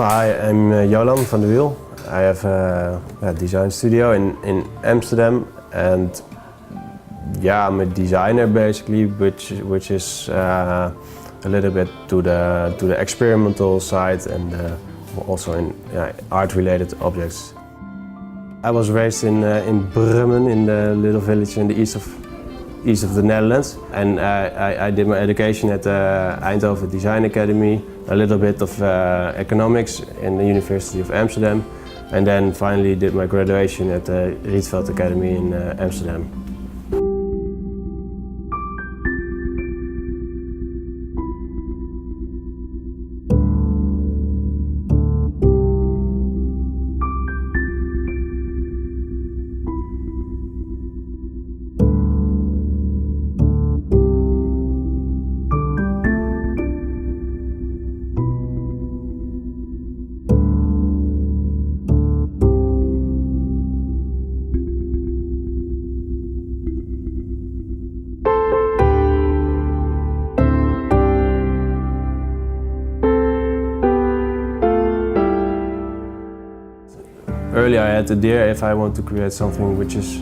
Hi, I'm Jolan from the Wiel. I have a design studio in Amsterdam, and I'm a designer basically, which is a little bit to the experimental side and also in art-related objects. I was raised in Brummen, in the little village in the east of the Netherlands, and I did my education at the Eindhoven Design Academy, a little bit of economics in the University of Amsterdam, and then finally did my graduation at the Rietveld Academy in Amsterdam. Earlier I had the idea, if I want to create something which is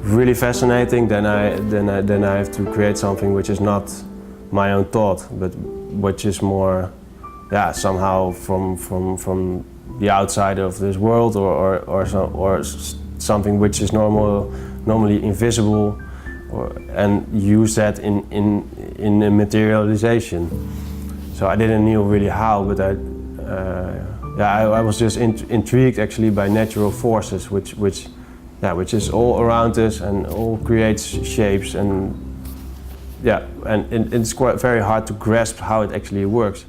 really fascinating, then I have to create something which is not my own thought, but which is more, somehow from the outside of this world, or something which is normally invisible, and use that in a materialization. So I didn't know really how, but I was just intrigued actually by natural forces, which is all around us and all creates shapes, and it's quite very hard to grasp how it actually works.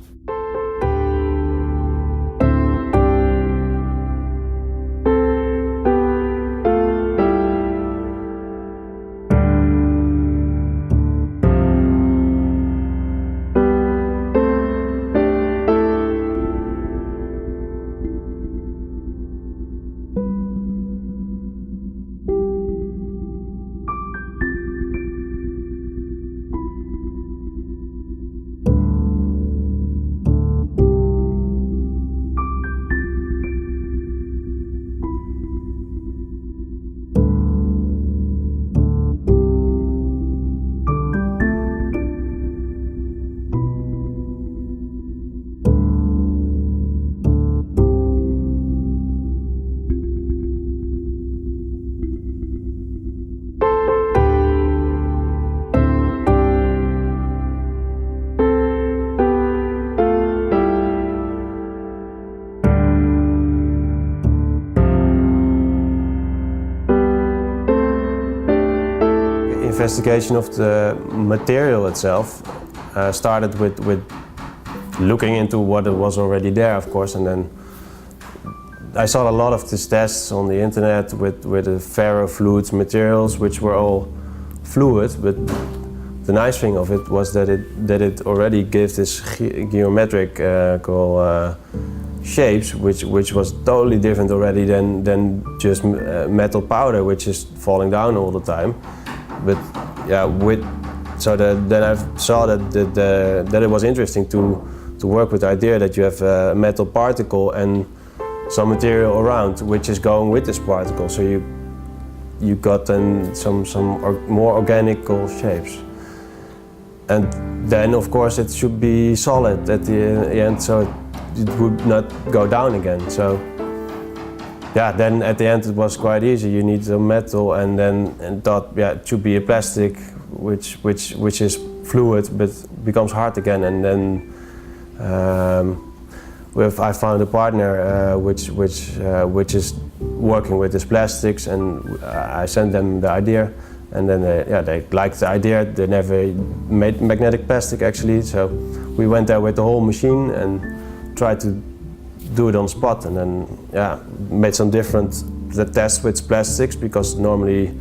Investigation of the material itself started with looking into what was already there, of course, and then I saw a lot of these tests on the internet with the ferrofluid materials, which were all fluid, but the nice thing of it was that it already gave this geometrical shapes, which was totally different already than just metal powder, which is falling down all the time. But then I saw that it was interesting to work with the idea that you have a metal particle and some material around which is going with this particle. So you got then some more organical shapes. And then of course it should be solid at the end, so it would not go down again. So then at the end it was quite easy. You need some metal, and thought it should be a plastic which is fluid but becomes hard again. And then I found a partner which is working with these plastics, and I sent them the idea, and then they liked the idea. They never made magnetic plastic actually, so we went there with the whole machine and tried to do it on spot, and then made some different tests with plastics, because normally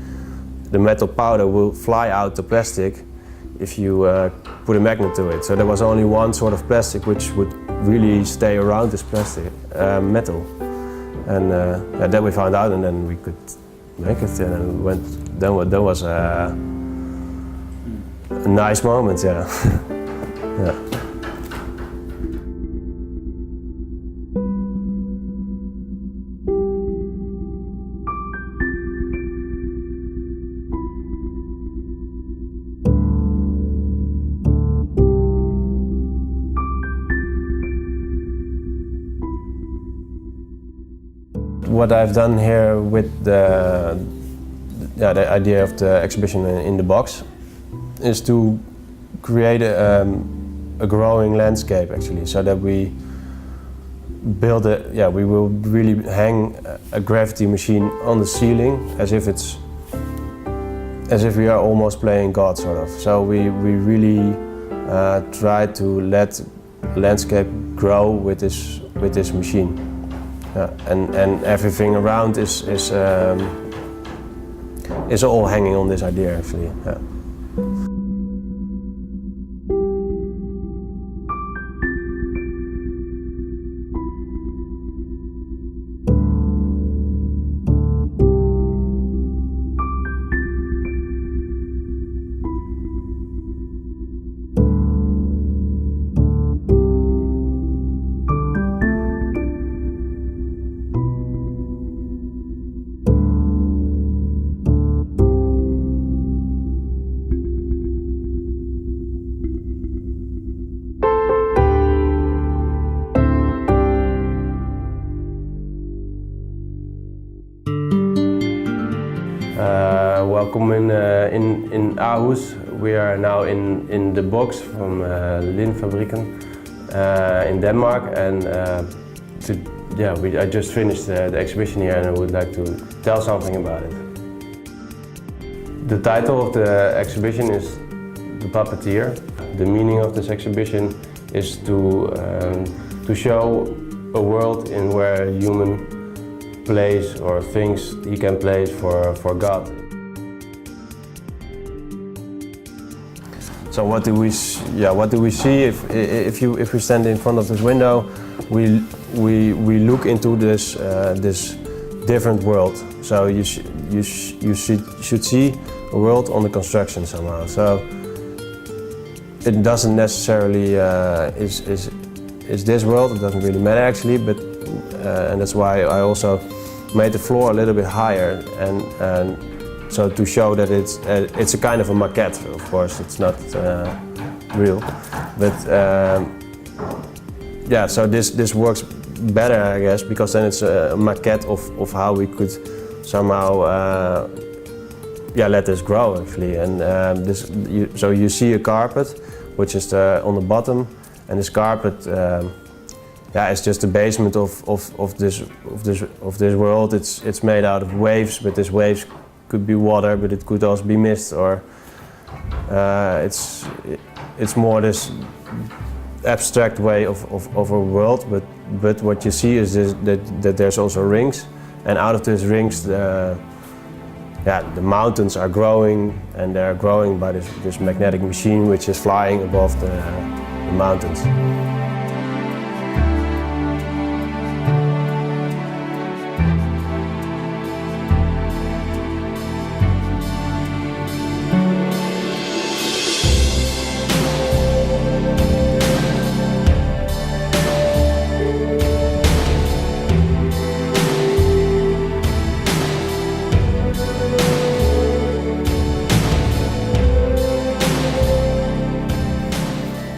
the metal powder will fly out the plastic if you put a magnet to it. So there was only one sort of plastic which would really stay around this plastic metal, and that we found out, and then we could make it, and that was a nice moment, yeah. what I've done here with the idea of the exhibition in the box is to create a growing landscape, actually, so that we build we will really hang a gravity machine on the ceiling as if we are almost playing God, sort of. So we really try to let landscape grow with this machine, and everything around is all hanging on this idea, actually. Yeah. Welcome in Aarhus. We are now in the box from Lindfabrieken in Denmark, and I just finished the exhibition here, and I would like to tell something about it. The title of the exhibition is The Puppeteer. The meaning of this exhibition is to show a world in where human plays or thinks he can play for God. So what do we see if we stand in front of this window? We look into this different world. So you should see a world on the construction somehow. So it doesn't necessarily is this world. It doesn't really matter, actually, but and that's why I also made the floor a little bit higher, and so to show that it's a kind of a maquette. Of course, it's not real, but so this works better, I guess, because then it's a maquette of how we could somehow let this grow, actually. And so you see a carpet, which is on the bottom, and this carpet it's just the basement of this world. It's made out of waves, but these waves could be water, but it could also be mist, or it's more this abstract way of a world. But what you see is that there's also rings, and out of these rings the mountains are growing, and they're growing by this magnetic machine which is flying above the mountains.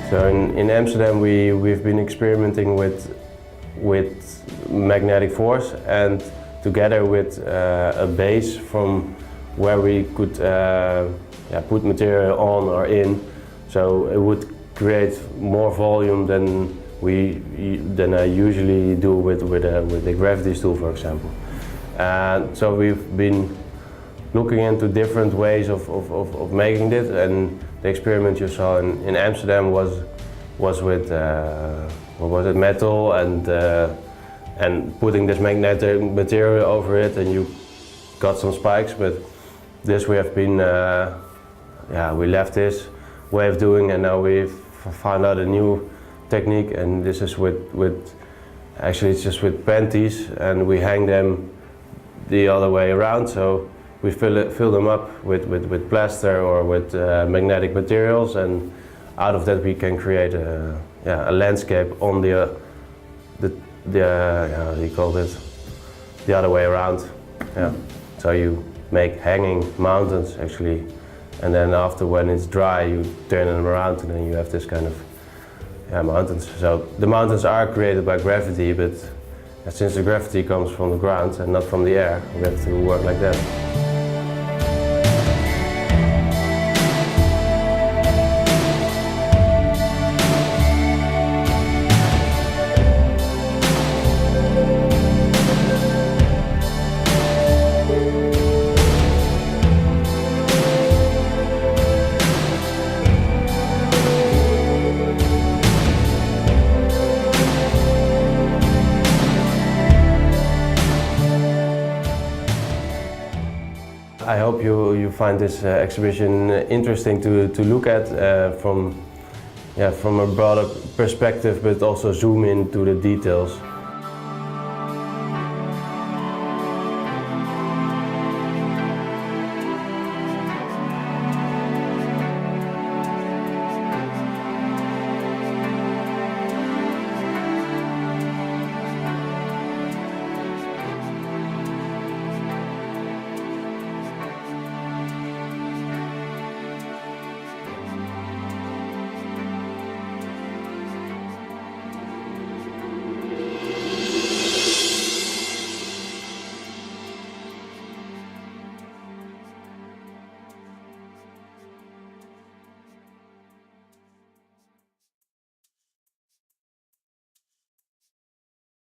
So in Amsterdam we've been experimenting with magnetic force, and together with a base from where we could put material on or in, so it would create more volume than I usually do with the gravity stool, for example. And so we've been looking into different ways of making this, and the experiment you saw in Amsterdam was with metal and putting this magnetic material over it, and you got some spikes. But this we have been we left this way of doing, and now we've found out a new technique, and this is actually it's just with panties, and we hang them the other way around. So we fill them up with plaster or with magnetic materials, and out of that we can create a landscape on how do you call it? The other way around. Yeah. So you make hanging mountains, actually, and then after, when it's dry, you turn them around, and then you have this kind of mountains. So the mountains are created by gravity, but And since the gravity comes from the ground and not from the air, we have to work like that. I hope you find this exhibition interesting to look at from a broader perspective, but also zoom into the details.